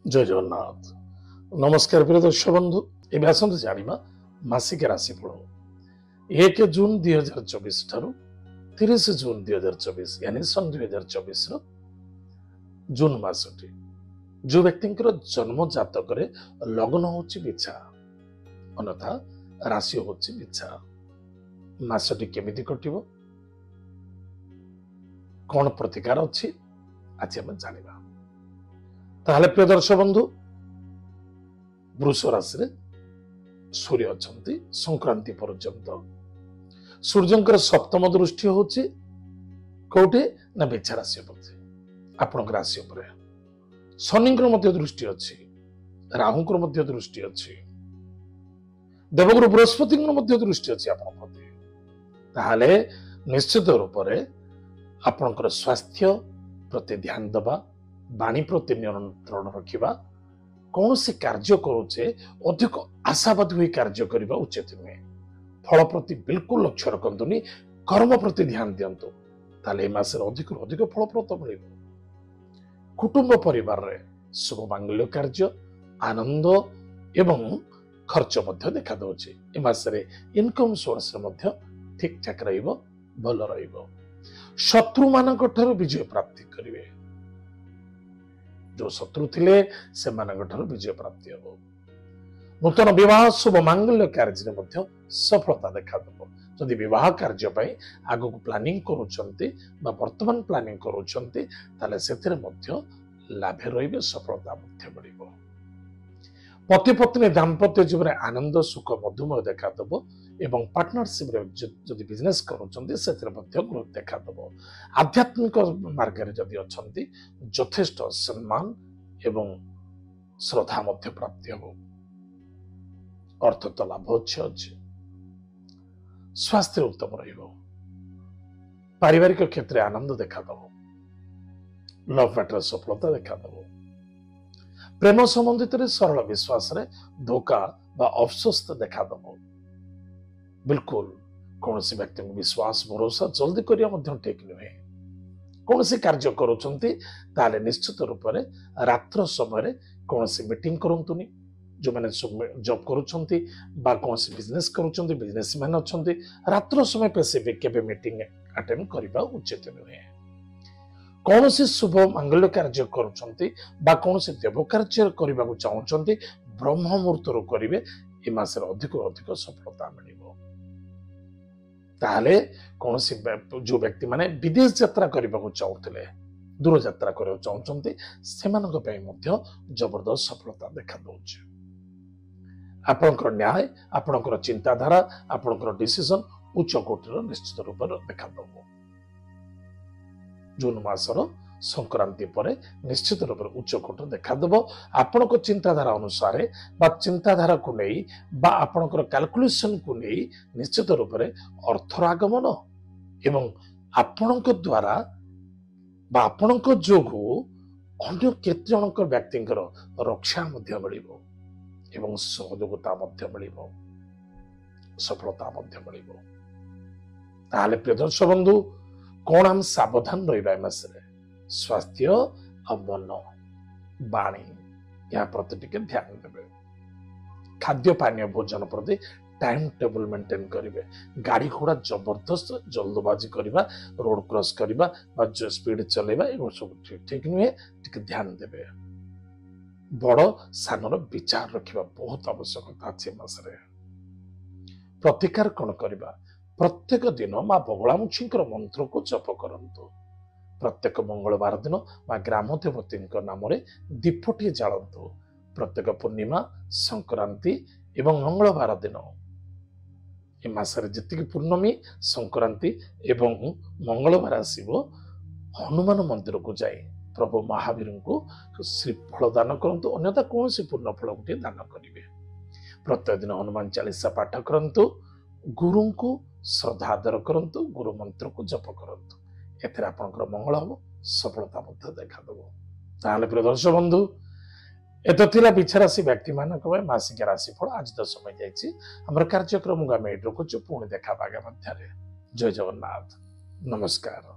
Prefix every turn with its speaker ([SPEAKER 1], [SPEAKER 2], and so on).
[SPEAKER 1] जय जगन्नाथ। नमस्कार प्रिय दर्शक बंधु। ए आसतु जानिबा मासिक राशिफल 1 जून 2024 ठारू 30 जून 2024 यानी सन 2024 जून मासटी जो व्यक्ति जन्म जातक लग्न होची बिछा अन्यथा राशि होची बिछा मासटी केमिति कटिबो कौन प्रतिकार अछि आज हम जानिबा। ताहले प्रिय दर्शक बंधु वृष राशि सूर्य अछंती संक्रांति पर्यंत सूर्यंकर सप्तम दृष्टि होची कोठे ना बिछा राशि प्रति आपनक राशि पर शनिंकर मध्य दृष्टि अछि राहुंकर मध्य दृष्टि अछि देवगुरु बृहस्पति मध्य दृष्टि अछि आपन प्रति। ताहले निश्चित रूप से आपनकर स्वास्थ्य प्रति ध्यान दबा वाणी प्रति नियंत्रण रखिबा कौन से कार्य करुचे अधिक आशावादी हुई कार्य करने उचित नुहे। फल प्रति बिल्कुल लक्ष्य रखंतुनी कर्म प्रति ध्यान दिंतु ताले मासर अधिक अधिक फलप्रद मिल। कुटुंब परिवार रे शुभ मांगल्य कार्य आनंद एवं खर्च मध्य देखा दउछि। ए मासरे इनकम सोर्स मध्य ठीक ठाक रहिबो भल रहिबो। शत्रु मानक ठाରୁ विजय प्राप्ति करिवे जो शत्रु थिले से मानक ठाରୁ विजय प्राप्ति हो। नूतन विवाह शुभ मांगल्य कार्य मध्य सफलता देखा दब। जदि विवाह कार्य पई आगु प्लानिंग करूछंती बा वर्तमान प्लानिंग करूछंती ताले सेथिरे मध्य लाभ रहिबे सफलता मध्य मिलिबो। पति पत्नी दाम्पत्य जीवन आनंद सुख मधुमय देखा दब एवं पार्टनरशिप रे जदि बिजनेस करूछंती सेथिरे मध्य ग्रोथ देखा दब। आध्यात्मिक मार्ग रे जदि अछंती यथेष्ट सम्मान एवं श्रद्धा मध्य प्राप्ति हो। अर्थ तो लाभ अच्छे स्वास्थ्य उत्तम रहिबो। पारिवारिक क्षेत्र आनंद देखा दब। लव मैटर सफलता देखा दब। प्रेम संबंधित सरल विश्वास रे धोखा बा अफसोस देखा दब। बिल्कुल कौन सी व्यक्ति विश्वास भरोसा जल्दी करिया मध्य ठीक नुहे। कौन सी कार्य करूछंती ताले निश्चित रूप से रात्र समय कौन सी मीटिंग करंतुनी। जो माने जॉब करूछंती बा कौन सी बिजनेस करूछंती बिजनेसमैन अछंती रात्र समय स्पेसिफिक केबे मीटिंग अटेंड करबा उचित नुहे। कौन सी शुभ मांगल्य कार्य करूछंती बा कौन सी देव कार्य करबा को चाहउछंती ब्रह्म मुहूर्त रो करिवे ए मासर अधिक अधिक सफलता मिलिबो। ताहले कौन सी जो व्यक्ति माने विदेश यात्रा करबा को चाहउतले दूर यात्रा करबा चाहउछंती सेमानक पय मध्य जबरदस्त सफलता देखा दउछ। आपनकर न्याय आपनकर चिंताधारा आपनकर डिसीजन उच्च कोटिर निश्चित रूप से देखा दब। जून मासर संक्रांति पर निश्चित रूप से उच्च कोट देखा दब। आपनक चिंताधारा अनुसार बा चिंताधारा को नहीं बा आपनकर कैलकुलेशन को नहीं निश्चित रूप से अर्थर आगमन एवं आपनक द्वारा बा आपनक जोगु अन्य केते जनक व्यक्तिंकर रक्षा मध्य मिलिबो एवं सहयोगिता मध्य मिलिबो सफलता मध्य मिलिबो। ताहले प्रिय दर्शक बंधु कौन हम सावधान रहिबा मासरे स्वास्थ्य और मन वाणी या प्रति टिके ध्यान देबे। खाद्य पानीय भोजन प्रति टाइम टेबल मेंटेन करिवे। गाड़ी घोड़ा जबरदस्त जल्दबाजी करबा रोड क्रॉस करबा बा जो स्पीड चलेबा ए सब ठीक नुहे टिके ध्यान देबे। बड़ सानर विचार रखिबा बहुत आवश्यकता अछि मासरे। प्रतिकार कोन करबा प्रत्येक दिन मां बगलामुखींकर मंत्र को जप करंतु। प्रत्येक मंगलवार दिन मां ग्राम देवती नाम दीपटी जालंतु। प्रत्येक पूर्णिमा संक्रांति एवं मंगलवार दिन ए मासरे जतिक पूर्णमी संक्रांति एवं मंगलवार आसीबो हनुमान मंदिर को जाए प्रभु महावीर को श्रीफल दान करंतु अन्यथा कौन सी पूर्ण फल गोटे दान करिवे। प्रत्येक दिन हनुमान चालीसा पाठ करंतु। गुरु को श्रद्धा आदर करंतु। गुरु मंत्र को जप करंतु। एथरे आपनकर मंगल हो सफलता मध्य देखा दबो। ताहले प्रिय दर्शक बंधु एत थिला बिछा राशि व्यक्ति मानक मासिक राशिफल आज तो समय जाइछि। हमर कार्यक्रम गामे रखुछु पुणी देखा बागे मध्य। जय जगन्नाथ नमस्कार।